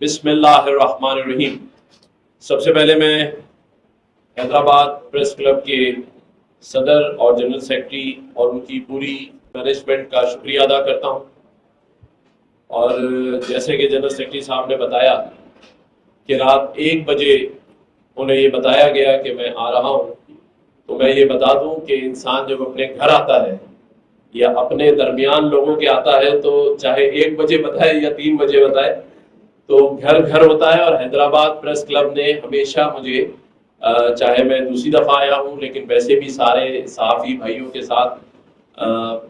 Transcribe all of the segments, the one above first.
بسم اللہ الرحمن الرحیم۔ سب سے پہلے میں حیدرآباد پریس کلب کے صدر اور جنرل سیکرٹری اور ان کی پوری مینجمنٹ کا شکریہ ادا کرتا ہوں۔ اور جیسے کہ جنرل سیکرٹری صاحب نے بتایا کہ رات 1 بجے انہیں یہ بتایا گیا کہ میں آ رہا ہوں، تو میں یہ بتا دوں کہ انسان جب اپنے گھر آتا ہے یا اپنے درمیان لوگوں کے آتا ہے تو چاہے 1 بجے بتائے یا 3 بجے بتائے تو گھر گھر ہوتا ہے۔ اور حیدرآباد پریس کلب نے ہمیشہ مجھے، چاہے میں دوسری دفعہ آیا ہوں لیکن ویسے بھی سارے صحافی بھائیوں کے ساتھ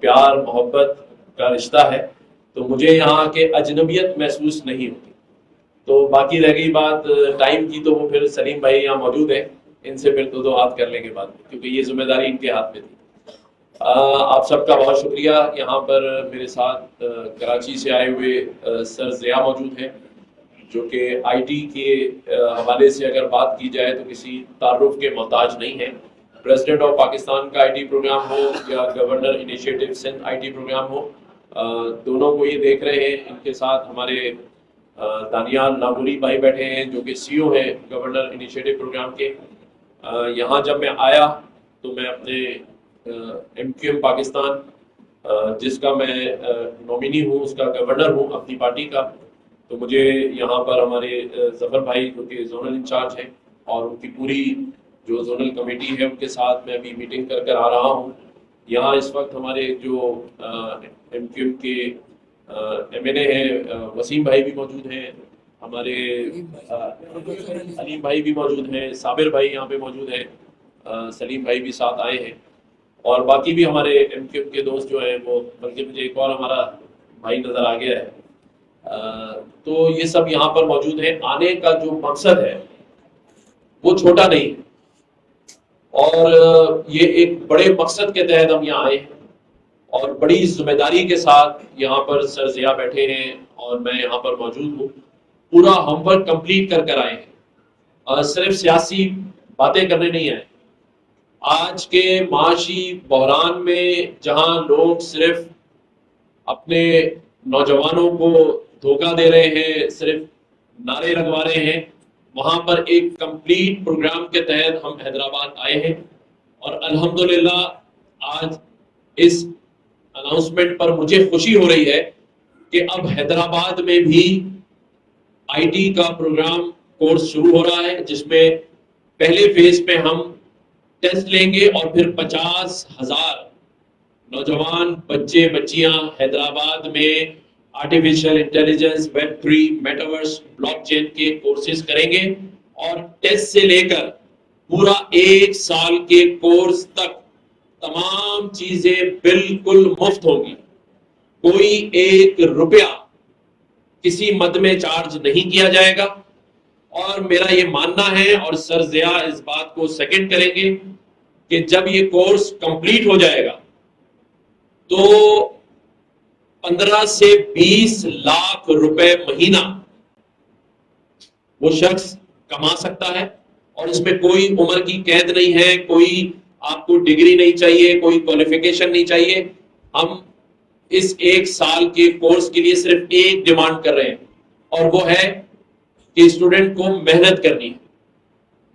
پیار محبت کا رشتہ ہے، تو مجھے یہاں کے اجنبیت محسوس نہیں ہوتی۔ تو باقی رہ گئی بات ٹائم کی، تو وہ پھر سلیم بھائی یہاں موجود ہیں، ان سے پھر دو ہاتھ کر لیں گے بعد میں، کیونکہ یہ ذمہ داری ان کے ہاتھ میں تھی۔ آپ سب کا بہت شکریہ۔ یہاں پر میرے ساتھ کراچی سے آئے ہوئے سر ضیاء موجود ہیں، جو کہ آئی ٹی کے حوالے سے اگر بات کی جائے تو کسی تعارف کے محتاج نہیں ہے۔ پریزیڈنٹ آف پاکستان کا آئی ٹی پروگرام ہو یا governor initiative Sindh I T programme ہو، دونوں کو یہ دیکھ رہے ہیں۔ ان کے ساتھ ہمارے دانیال نابوری بھائی بیٹھے ہیں، جو کہ سی او ہیں گورنر انیشیٹو پروگرام کے۔ یہاں جب میں آیا تو میں اپنے ایم کیو ایم پاکستان، جس کا میں نومینی ہوں، اس کا گورنر ہوں اپنی پارٹی کا، تو مجھے یہاں پر ہمارے ظفر بھائی جو کہ زونل انچارج ہیں اور ان کی پوری جو زونل کمیٹی ہے ان کے ساتھ میں ابھی میٹنگ کر آ رہا ہوں۔ یہاں اس وقت ہمارے جو ایم کیو ایم کے ایم این اے ہیں وسیم بھائی بھی موجود ہیں، ہمارے سلیم بھائی بھی موجود ہیں، صابر بھائی یہاں پہ موجود ہیں، سلیم بھائی بھی ساتھ آئے ہیں، اور باقی بھی ہمارے ایم کیو ایم کے دوست جو ہیں وہ، بلکہ مجھے ایک اور ہمارا بھائی نظر آ گیا ہے۔ تو یہ سب یہاں پر موجود ہیں۔ آنے کا جو مقصد ہے وہ چھوٹا نہیں ہے، اور یہ ایک بڑے مقصد کے تحت ہم یہاں آئے ہیں، اور بڑی ذمہ داری کے ساتھ یہاں پر سر ضیاء بیٹھے ہیں اور میں یہاں پر موجود ہوں۔ پورا ہوم ورک کمپلیٹ کر آئے ہیں، اور صرف سیاسی باتیں کرنے نہیں آئے۔ آج کے معاشی بحران میں جہاں لوگ صرف اپنے نوجوانوں کو دھوکہ دے رہے ہیں، صرف نعرے لگوا رہے ہیں، وہاں پر ایک کمپلیٹ پروگرام کے تحت ہم حیدرآباد آئے ہیں۔ اور الحمدللہ آج اس اناؤنسمنٹ پر مجھے خوشی ہو رہی ہے کہ اب حیدرآباد میں بھی آئی ٹی کا پروگرام کورس شروع ہو رہا ہے، جس میں پہلے فیز پہ ہم ٹیسٹ لیں گے، اور پھر 50,000 نوجوان بچے بچیاں حیدرآباد میں artificial intelligence, web 3، metaverse, block chain کے کورسز کریں گے، اور ٹیسٹ سے لے کر پورا 1 سال کے کورس تک تمام چیزیں بالکل مفت ہوگی۔ کوئی 1 روپیہ کسی مد میں چارج نہیں کیا جائے گا۔ اور میرا یہ ماننا ہے، اور سر ضیاء اس بات کو سیکنڈ کریں گے، کہ جب یہ کورس کمپلیٹ ہو جائے گا تو 15 سے 20 لاکھ روپے مہینہ وہ شخص کما سکتا ہے، اور اس میں کوئی عمر کی قید نہیں ہے، کوئی آپ کو ڈگری نہیں چاہیے، کوئی کوالیفیکیشن نہیں چاہیے۔ ہم اس 1 سال کے کورس کے لیے صرف ایک ڈیمانڈ کر رہے ہیں، اور وہ ہے کہ اسٹوڈنٹ کو محنت کرنی ہے،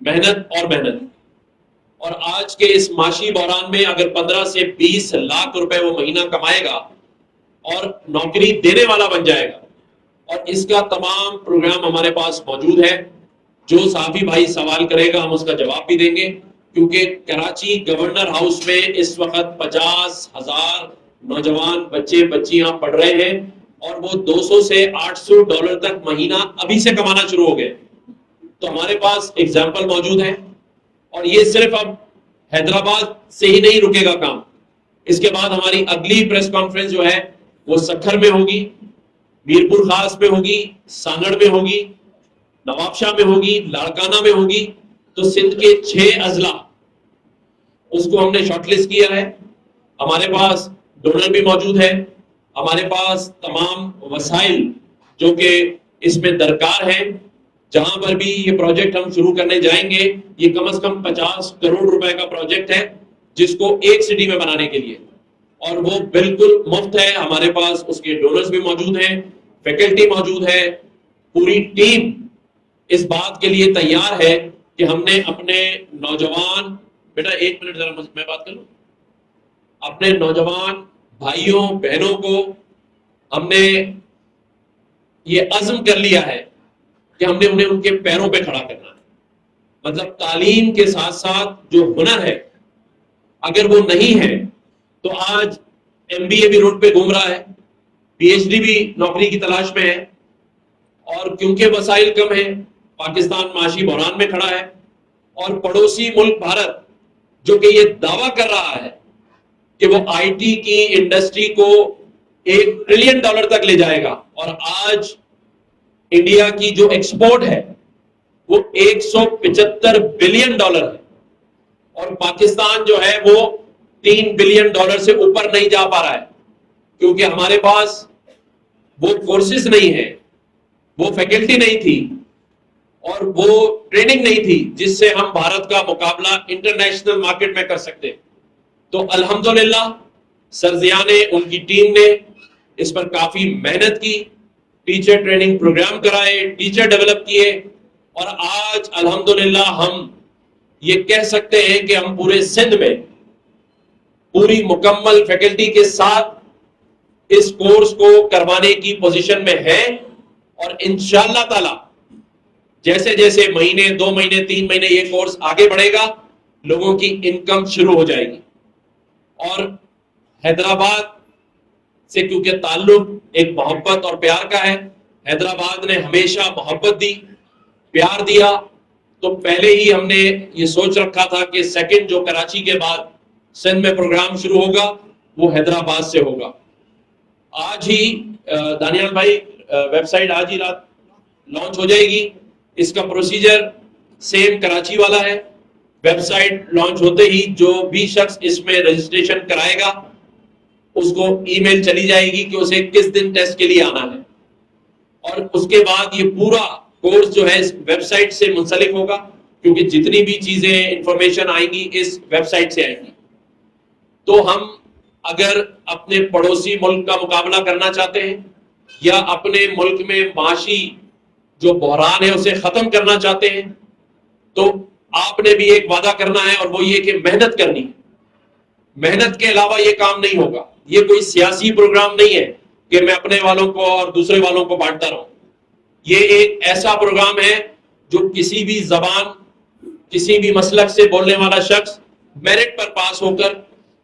محنت اور محنت۔ اور آج کے اس معاشی بحران میں اگر 15 سے 20 لاکھ روپے وہ مہینہ کمائے گا اور نوکری دینے والا بن جائے گا، اور اس کا تمام پروگرام ہمارے پاس موجود ہے۔ جو صحافی بھائی سوال کرے گا ہم اس کا جواب بھی دیں گے، کیونکہ کراچی گورنر ہاؤس میں اس وقت 50,000 نوجوان بچے بچیاں پڑھ رہے ہیں، اور وہ $200 سے $800 تک مہینہ ابھی سے کمانا شروع ہو گئے۔ تو ہمارے پاس ایگزامپل موجود ہے، اور یہ صرف اب حیدرآباد سے ہی نہیں رکے گا کام۔ اس کے بعد ہماری اگلی پریس کانفرنس جو ہے وہ سکھر میں ہوگی، میرپور خاص میں ہوگی، سانگڑ میں ہوگی، نواب شاہ میں ہوگی، لاڑکانہ میں ہوگی۔ تو سندھ کے 6 اضلاع اس کو ہم نے شارٹ لسٹ کیا ہے۔ ہمارے پاس ڈونر بھی موجود ہے، ہمارے پاس تمام وسائل جو کہ اس میں درکار ہیں۔ جہاں پر بھی یہ پروجیکٹ ہم شروع کرنے جائیں گے، یہ کم از کم 50 کروڑ روپے کا پروجیکٹ ہے، جس کو ایک سٹی میں بنانے کے لیے، اور وہ بالکل مفت ہے۔ ہمارے پاس اس کے ڈونرز بھی موجود ہیں، فیکلٹی موجود ہے، پوری ٹیم اس بات کے لیے تیار ہے کہ ہم نے اپنے نوجوان، بیٹا ایک منٹ ذرا میں بات کر لوں، اپنے نوجوان بھائیوں بہنوں کو ہم نے یہ عزم کر لیا ہے کہ ہم نے انہیں ان کے پیروں پہ کھڑا کرنا ہے. مطلب تعلیم کے ساتھ ساتھ جو ہنر ہے اگر وہ نہیں ہے تو آج MBA بھی روڈ پہ گھوم رہا ہے، PhD بھی نوکری کی تلاش میں ہے، اور کیونکہ وسائل کم ہیں پاکستان معاشی بحران میں کھڑا ہے، اور پڑوسی ملک بھارت جو کہ یہ دعویٰ کر رہا ہے کہ وہ IT کی انڈسٹری کو $1 ٹریلین تک لے جائے گا، اور آج انڈیا کی جو ایکسپورٹ ہے وہ $175 بلین ہے، اور پاکستان جو ہے وہ $3 بلین سے اوپر نہیں جا پا رہا ہے، کیونکہ ہمارے پاس وہ کورسز نہیں ہے، وہ فیکلٹی نہیں تھی، اور وہ ٹریننگ نہیں تھی جس سے ہم بھارت کا مقابلہ انٹرنیشنل مارکیٹ میں کر سکتے. تو الحمدللہ سرزیا نے، ان کی ٹیم نے اس پر کافی محنت کی، ٹیچر ٹریننگ پروگرام کرائے، ٹیچر ڈیولپ کیے، اور آج الحمدللہ ہم یہ کہہ سکتے ہیں کہ ہم پورے سندھ میں پوری مکمل فیکلٹی کے ساتھ اس کورس کو کروانے کی پوزیشن میں ہیں، اور انشاءاللہ تعالی جیسے جیسے مہینے، 2 مہینے، 3 مہینے یہ کورس آگے بڑھے گا، لوگوں کی انکم شروع ہو جائے گی. اور حیدرآباد سے کیونکہ تعلق ایک محبت اور پیار کا ہے، حیدرآباد نے ہمیشہ محبت دی، پیار دیا، تو پہلے ہی ہم نے یہ سوچ رکھا تھا کہ سیکنڈ جو کراچی کے بعد سندھ میں پروگرام شروع ہوگا وہ حیدرآباد سے ہوگا. آج ہی دانیال بھائی ویب سائٹ آج ہی رات لانچ ہو جائے گی. اس کا پروسیجر سیم کراچی والا ہے. ویب سائٹ لانچ ہوتے ہی جو بھی شخص اس میں رجسٹریشن کرائے گا اس کو ای میل چلی جائے گی کہ اسے کس دن ٹیسٹ کے لیے آنا ہے، اور اس کے بعد یہ پورا کورس جو ہے اس ویب سائٹ سے منسلک ہوگا، کیونکہ جتنی بھی چیزیں انفارمیشن آئیں گی اس ویب سائٹ سے آئیں گی. تو ہم اگر اپنے پڑوسی ملک کا مقابلہ کرنا چاہتے ہیں یا اپنے ملک میں معاشی جو بحران ہے اسے ختم کرنا چاہتے ہیں تو آپ نے بھی ایک وعدہ کرنا ہے، اور وہ یہ کہ محنت کرنی ہے. محنت کے علاوہ یہ کام نہیں ہوگا. یہ کوئی سیاسی پروگرام نہیں ہے کہ میں اپنے والوں کو اور دوسرے والوں کو بانٹتا رہوں. یہ ایک ایسا پروگرام ہے جو کسی بھی زبان، کسی بھی مسلک سے بولنے والا شخص میرٹ پر پاس ہو کر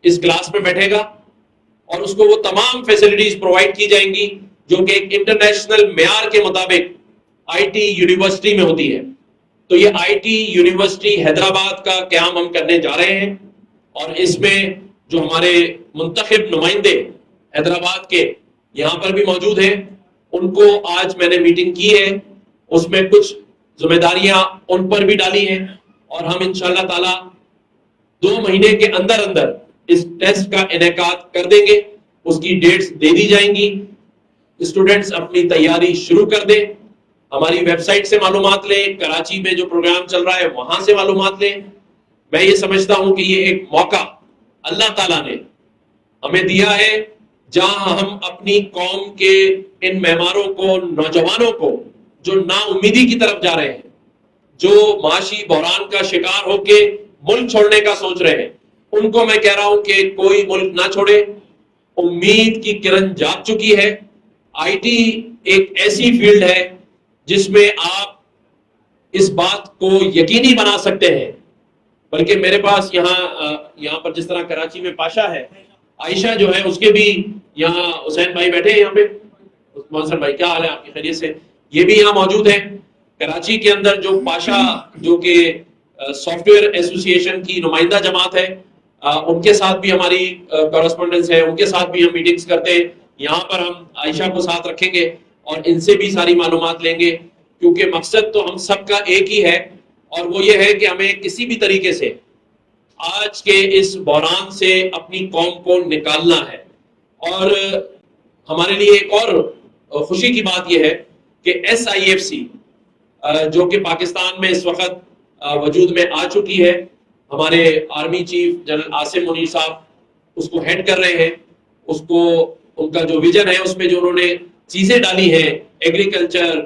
اس کلاس میں بیٹھے گا، اور اس کو وہ تمام فیسلٹیز پرووائڈ کی جائیں گی جو کہ ایک انٹرنیشنل معیار کے مطابق IT یونیورسٹی میں ہوتی ہے. تو یہ IT یونیورسٹی حیدرآباد کا قیام ہم کرنے جا رہے ہیں، اور اس میں جو ہمارے منتخب نمائندے حیدرآباد کے یہاں پر بھی موجود ہیں، ان کو آج میں نے میٹنگ کی ہے، اس میں کچھ ذمہ داریاں ان پر بھی ڈالی ہیں، اور ہم انشاءاللہ تعالی 2 مہینے کے اندر اندر اس ٹیسٹ کا انعقاد کر دیں گے. اس کی ڈیٹس دے دی جائیں گی. اسٹوڈنٹس اپنی تیاری شروع کر دیں. ہماری ویب سائٹ سے معلومات لیں، کراچی میں جو پروگرام چل رہا ہے وہاں سے معلومات لیں. میں یہ سمجھتا ہوں کہ یہ ایک موقع اللہ تعالیٰ نے ہمیں دیا ہے جہاں ہم اپنی قوم کے ان معماروں کو، نوجوانوں کو جو نا امیدی کی طرف جا رہے ہیں، جو معاشی بحران کا شکار ہو کے ملک چھوڑنے کا سوچ رہے ہیں، ان کو میں کہہ رہا ہوں کہ کوئی ملک نہ چھوڑے. امید کی کرن جاگ چکی ہے. IT ایک ایسی فیلڈ ہے جس میں آپ اس بات کو یقینی بنا سکتے ہیں. بلکہ میرے پاس یہاں پر جس طرح کراچی میں پاشا ہے، عائشہ جو ہے اس کے بھی یہاں حسین بھائی بیٹھے ہیں یہاں پہ. محسن بھائی کیا حال ہے آپ کی؟ خیریت سے؟ یہ بھی یہاں موجود ہیں. کراچی کے اندر جو پاشا جو کہ سافٹ ویئر ایسوسی ایشن کی نمائندہ جماعت ہے، ان کے ساتھ بھی ہماری کورسپونڈنس ہے، ان کے ساتھ بھی ہم میٹنگز کرتے ہیں. یہاں پر ہم عائشہ کو ساتھ رکھیں گے اور ان سے بھی ساری معلومات لیں گے، کیونکہ مقصد تو ہم سب کا ایک ہی ہے، اور وہ یہ ہے کہ ہمیں کسی بھی طریقے سے آج کے اس بحران سے اپنی قوم کو نکالنا ہے. اور ہمارے لیے ایک اور خوشی کی بات یہ ہے کہ SIFC جو کہ پاکستان میں اس وقت وجود میں آ چکی ہے، ہمارے army chief general Asim Munir صاحب اس کو ہیڈ کر رہے ہیں. اس کو ان کا جو ویژن ہے اس میں جو انہوں نے چیزیں ڈالی ہیں، ایگریکلچر،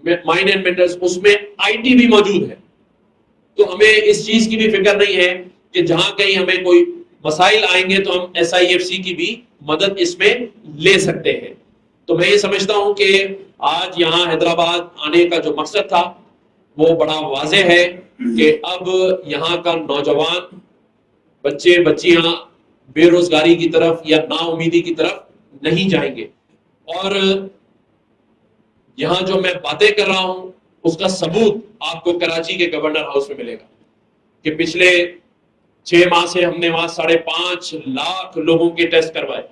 مائن اینڈ منرلز، اس میں IT بھی موجود ہے. تو ہمیں اس چیز کی بھی فکر نہیں ہے کہ جہاں کہیں ہمیں کوئی مسائل آئیں گے تو ہم SIFC کی بھی مدد اس میں لے سکتے ہیں. تو میں یہ سمجھتا ہوں کہ آج یہاں حیدرآباد آنے کا جو مقصد تھا وہ بڑا واضح ہے کہ اب یہاں کا نوجوان بچے بچیاں بے روزگاری کی طرف یا نا امیدی کی طرف نہیں جائیں گے. اور یہاں جو میں باتیں کر رہا ہوں اس کا ثبوت آپ کو کراچی کے گورنر ہاؤس میں ملے گا کہ پچھلے 6 ماہ سے ہم نے وہاں 5.5 لاکھ لوگوں کے ٹیسٹ کروائے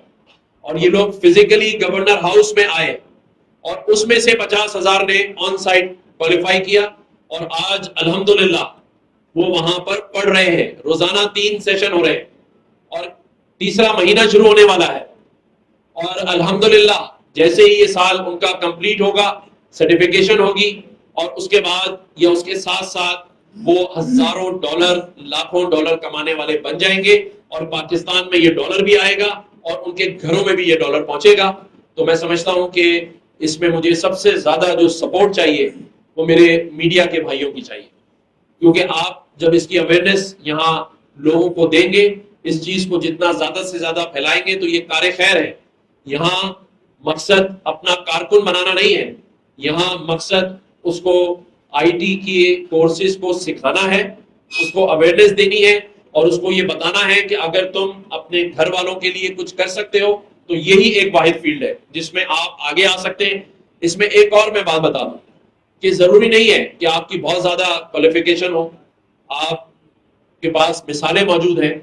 اور یہ لوگ فزیکلی گورنر ہاؤس میں آئے اور اس میں سے 50,000 نے آن سائٹ کوالیفائی کیا اور آج الحمدللہ وہ وہاں پر پڑھ رہے ہیں. روزانہ 3 سیشن ہو رہے ہیں اور تیسرا مہینہ شروع ہونے والا ہے اور الحمدللہ جیسے ہی یہ سال ان کا کمپلیٹ ہوگا سرٹیفیکیشن ہوگی اور اس کے بعد یا اس کے ساتھ ساتھ وہ ہزاروں ڈالر لاکھوں ڈالر کمانے والے بن جائیں گے اور پاکستان میں یہ ڈالر بھی آئے گا اور ان کے گھروں میں بھی یہ ڈالر پہنچے گا. تو میں سمجھتا ہوں کہ اس میں مجھے سب سے زیادہ جو سپورٹ چاہیے وہ میرے میڈیا کے بھائیوں کی چاہیے، کیونکہ آپ جب اس کی اویئرنیس یہاں لوگوں کو دیں گے، اس چیز کو جتنا زیادہ سے زیادہ پھیلائیں گے تو یہ کار خیر ہے. یہاں مقصد اپنا کارکن بنانا نہیں ہے، یہاں مقصد اس کو IT کی کورسز کو سکھانا ہے، اس کو اویئرنیس دینی ہے اور اس کو یہ بتانا ہے کہ اگر تم اپنے گھر والوں کے لیے کچھ کر سکتے ہو تو یہی ایک واحد فیلڈ ہے جس میں آپ آگے آ سکتے ہیں. اس میں ایک اور میں بات بتا دوں کہ ضروری نہیں ہے کہ آپ کی بہت زیادہ کوالیفیکیشن ہو. آپ کے پاس مثالیں موجود ہیں،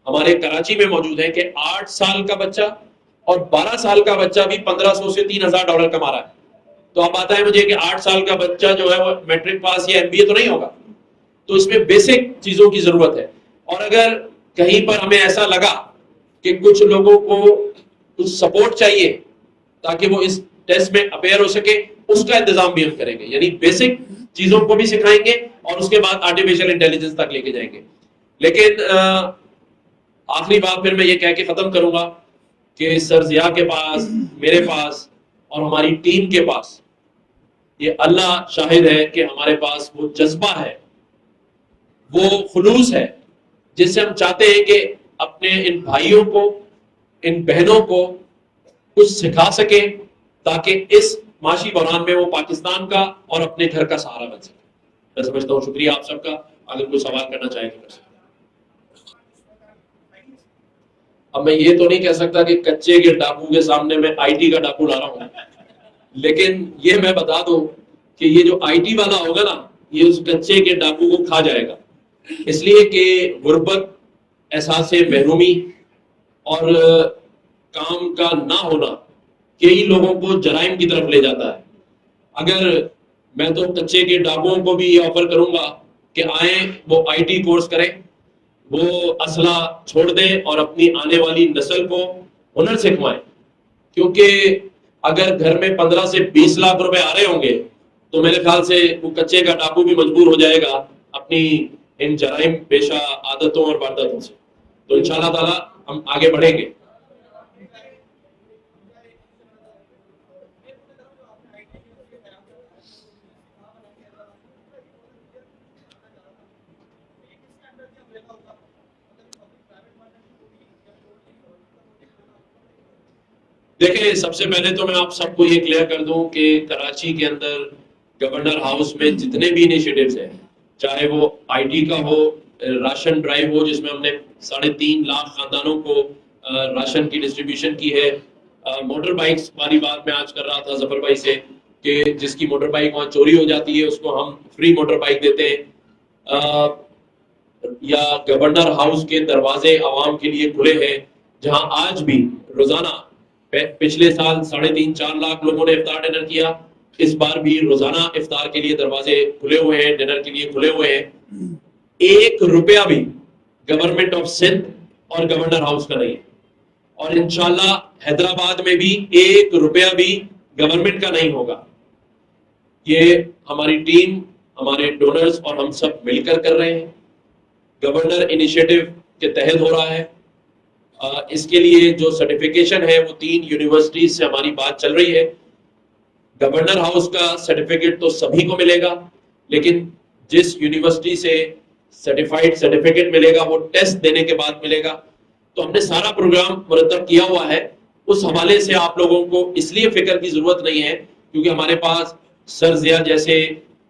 ہمارے کراچی میں موجود ہیں کہ 8 سال کا بچہ اور 12 سال کا بچہ بھی 1,500 سے 3,000 ڈالر کما رہا ہے. تو اب آتا ہے مجھے کہ 8 سال کا بچہ جو ہے وہ میٹرک پاس یا MBA تو نہیں ہوگا. تو اس میں بیسک چیزوں کی ضرورت ہے اور اگر کہیں پر ہمیں ایسا لگا کہ کچھ لوگوں کو کچھ سپورٹ چاہیے تاکہ وہ اس ٹیسٹ میں اپیئر ہو سکے، اس کا انتظام بھی ہم کریں گے. یعنی بیسک چیزوں کو بھی سکھائیں گے اور اس کے بعد آرٹیفیشل انٹیلیجنس تک لے کے جائیں گے. لیکن آخری بات پھر میں یہ کہہ کے ختم کروں گا کہ سر ضیاء کے پاس، میرے پاس اور ہماری ٹیم کے پاس یہ اللہ شاہد ہے کہ ہمارے پاس وہ جذبہ ہے، وہ خلوص ہے جس سے ہم چاہتے ہیں کہ اپنے ان بھائیوں کو، ان بہنوں کو کچھ سکھا سکیں تاکہ اس معاشی بحران میں وہ پاکستان کا اور اپنے گھر کا سہارا بن سکے. میں سمجھتا ہوں. شکریہ آپ سب کا. اگر کوئی سوال کرنا چاہے تو کر سکتے. اب میں یہ تو نہیں کہہ سکتا کہ کچے کے ڈاکو کے سامنے میں IT کا ڈاکو لا رہا ہوں، لیکن یہ میں بتا دوں کہ یہ جو IT والا ہوگا نا یہ اس کچے کے ڈاکو کو کھا جائے گا، اس لیے کہ غربت، احساس محرومی اور کام کا نہ ہونا کئی لوگوں کو جرائم کی طرف لے جاتا ہے. اگر میں تو کچے کے ڈاکوؤں کو بھی یہ آفر کروں گا کہ آئیں وہ IT کورس کریں، وہ اسلحہ چھوڑ دیں اور اپنی آنے والی نسل کو ہنر سکھوائیں. کیونکہ اگر گھر میں 15 سے 20 لاکھ روپے آ رہے ہوں گے تو میرے خیال سے وہ کچے کا ڈاکو بھی مجبور ہو جائے گا اپنی ان جرائم پیشہ عادتوں اور وارداتوں سے. تو انشاءاللہ تعالی ہم آگے بڑھیں گے. دیکھیں، سب سے پہلے تو میں آپ سب کو یہ کلیئر کر دوں کہ کراچی کے اندر گورنر ہاؤس میں جتنے بھی انیشیٹوز ہیں، چاہے وہ IT کا ہو، راشن ڈرائیو ہو جس میں ہم نے 3.5 لاکھ خاندانوں کو راشن کی ڈسٹریبیوشن کی ہے، موٹر بائکس والی بات میں آج کر رہا تھا ظفر بھائی سے کہ جس کی موٹر بائک وہاں چوری ہو جاتی ہے اس کو ہم فری موٹر بائک دیتے ہیں، یا گورنر ہاؤس کے دروازے عوام کے لیے کھلے ہیں جہاں آج بھی روزانہ، پچھلے سال 3.5-4 لاکھ لوگوں نے افطار ڈنر کیا، اس بار بھی روزانہ افطار کے لیے دروازے کھلے ہوئے ہیں، ڈنر کے لیے کھلے ہوئے ہیں. 1 روپیہ بھی گورنمنٹ آف سندھ اور گورنر ہاؤس کا نہیں ہے اور انشاءاللہ حیدرآباد میں بھی 1 روپیہ بھی گورنمنٹ کا نہیں ہوگا. یہ ہماری ٹیم، ہمارے ڈونرز اور ہم سب مل کر کر رہے ہیں. گورنر انیشیٹو کے تحت ہو رہا ہے. اس کے لیے جو سرٹیفیکیشن ہے وہ 3 یونیورسٹیز سے ہماری بات چل رہی ہے. گورنر ہاؤس کا سرٹیفکیٹ تو سبھی کو ملے گا، لیکن جس یونیورسٹی سے سرٹیفائیڈ سرٹیفکیٹ ملے گا وہ ٹیسٹ دینے کے بعد ملے گا. تو ہم نے سارا پروگرام مرتب کیا ہوا ہے. اس حوالے سے آپ لوگوں کو اس لیے فکر کی ضرورت نہیں ہے کیونکہ ہمارے پاس سر ضیاء جیسے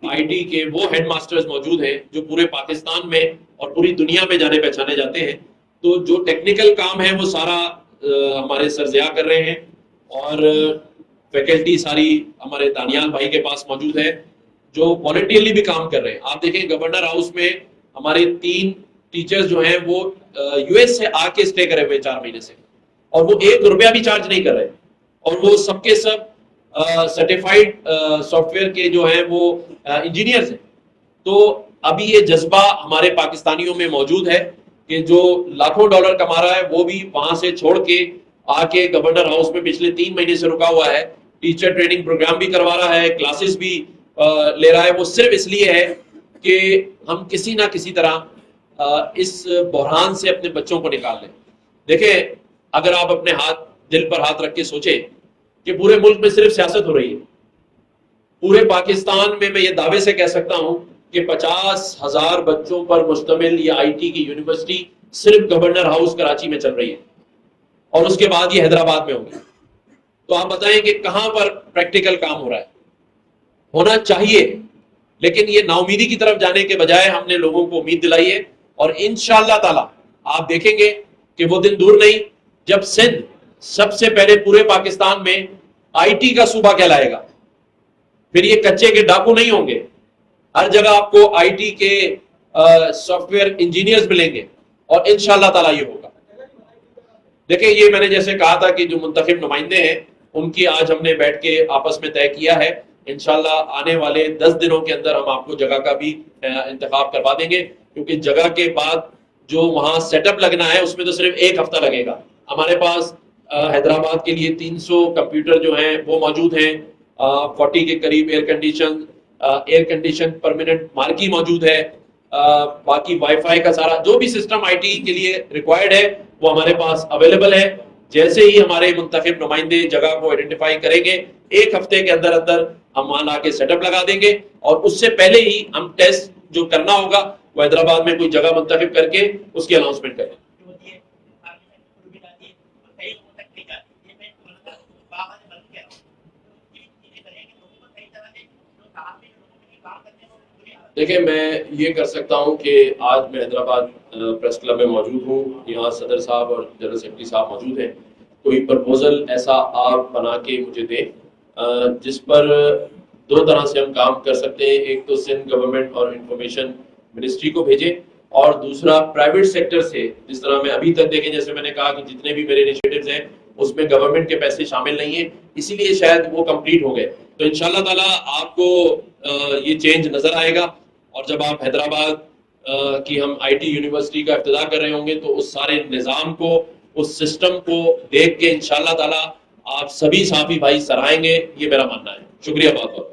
آئی ٹی کے وہ ہیڈ ماسٹرز موجود ہیں جو پورے پاکستان میں اور پوری دنیا میں جانے پہچانے جاتے ہیں. تو جو ٹیکنیکل کام ہے وہ سارا ہمارے سر ضیاء کر رہے ہیں، اور فیکلٹی ساری ہمارے دانیال بھائی کے پاس موجود ہے جو والنٹیئرلی بھی کام کر رہے ہیں. آپ دیکھیں گورنر ہاؤس میں ہمارے 3 ٹیچرز جو ہیں وہ یو ایس سے آ کے اسٹے کرے ہوئے 4 مہینے سے، اور وہ 1 روپیہ بھی چارج نہیں کر رہے، اور وہ سب کے سب سرٹیفائیڈ سافٹ ویئر کے جو ہیں وہ انجینئرز ہیں. تو ابھی یہ جذبہ ہمارے پاکستانیوں میں موجود ہے کہ جو لاکھوں ڈالر کما رہا ہے وہ بھی وہاں سے چھوڑ کے آ کے گورنر ہاؤس میں پچھلے 3 مہینے سے رکا ہوا ہے. ٹیچر ٹریننگ پروگرام بھی کروا رہا ہے، کلاسز بھی لے رہا ہے. وہ صرف اس لیے ہے کہ ہم کسی نہ کسی طرح اس بحران سے اپنے بچوں کو نکال لیں. دیکھیں اگر آپ اپنے دل پر ہاتھ رکھ کے سوچیں کہ پورے ملک میں صرف سیاست ہو رہی ہے، پورے پاکستان میں یہ دعوے سے کہہ سکتا ہوں کہ 50,000 بچوں پر مشتمل یہ آئی ٹی کی یونیورسٹی صرف گورنر ہاؤس کراچی میں چل رہی ہے، اور اس کے بعد یہ حیدرآباد میں ہوگی. تو آپ بتائیں کہ کہاں پر پریکٹیکل کام ہو رہا ہے؟ ہونا چاہیے، لیکن یہ ناامیدی کی طرف جانے کے بجائے ہم نے لوگوں کو امید دلائی ہے، اور انشاءاللہ تعالی آپ دیکھیں گے کہ وہ دن دور نہیں جب سندھ سب سے پہلے پورے پاکستان میں آئی ٹی کا صوبہ کہلائے گا. پھر یہ کچے کے ڈاکو نہیں ہوں گے، ہر جگہ آپ کو آئی ٹی کے سافٹ ویئر انجینئرز ملیں گے، اور انشاءاللہ تعالی یہ ہوگا. دیکھیں یہ میں نے جیسے کہا تھا کہ جو منتخب نمائندے ہیں ان کی آج ہم نے بیٹھ کے آپس میں طے کیا ہے. انشاءاللہ آنے والے 10 دنوں کے اندر ہم آپ کو جگہ کا بھی انتخاب کروا دیں گے، کیونکہ جگہ کے بعد جو وہاں سیٹ اپ لگنا ہے اس میں تو صرف 1 ہفتہ لگے گا. ہمارے پاس حیدرآباد کے لیے 300 کمپیوٹر جو ہیں وہ موجود ہیں، 40 کے قریب ایئر کنڈیشن پرماننٹ مارکی موجود ہے، باقی وائی فائی کا سارا جو بھی سسٹم آئی ٹی کے لیے ریکوائرڈ ہے وہ ہمارے پاس اویلیبل ہے. جیسے ہی ہمارے منتخب نمائندے جگہ کو آئیڈینٹیفائی کریں گے 1 ہفتے کے اندر اندر ہم وہاں لا کے سیٹ اپ لگا دیں گے، اور اس سے پہلے ہی ہم ٹیسٹ جو کرنا ہوگا وہ حیدرآباد میں کوئی جگہ منتخب کر کے اس کی اناؤنسمنٹ کریں. دیکھیں میں یہ کر سکتا ہوں کہ آج میں حیدرآباد پریس کلب میں موجود ہوں، یہاں صدر صاحب اور جنرل سیکرٹری صاحب موجود ہیں. کوئی پرپوزل ایسا آپ بنا کے مجھے دیں جس پر 2 طرح سے ہم کام کر سکتے ہیں. ایک تو سندھ گورنمنٹ اور انفارمیشن منسٹری کو بھیجیں، اور دوسرا پرائیویٹ سیکٹر سے، جس طرح میں ابھی تک دیکھیں جیسے میں نے کہا کہ جتنے بھی میرے انیشیٹوز ہیں اس میں گورنمنٹ کے پیسے شامل نہیں ہیں، اسی لیے شاید وہ کمپلیٹ ہو گئے. تو انشاءاللہ تعالی آپ کو یہ چینج نظر آئے گا، اور جب آپ حیدرآباد کی ہم آئی ٹی یونیورسٹی کا افتتاح کر رہے ہوں گے تو اس سارے نظام کو، اس سسٹم کو دیکھ کے انشاءاللہ تعالی آپ سبھی صحافی بھائی سراہیں گے، یہ میرا ماننا ہے. شکریہ بہت بہت.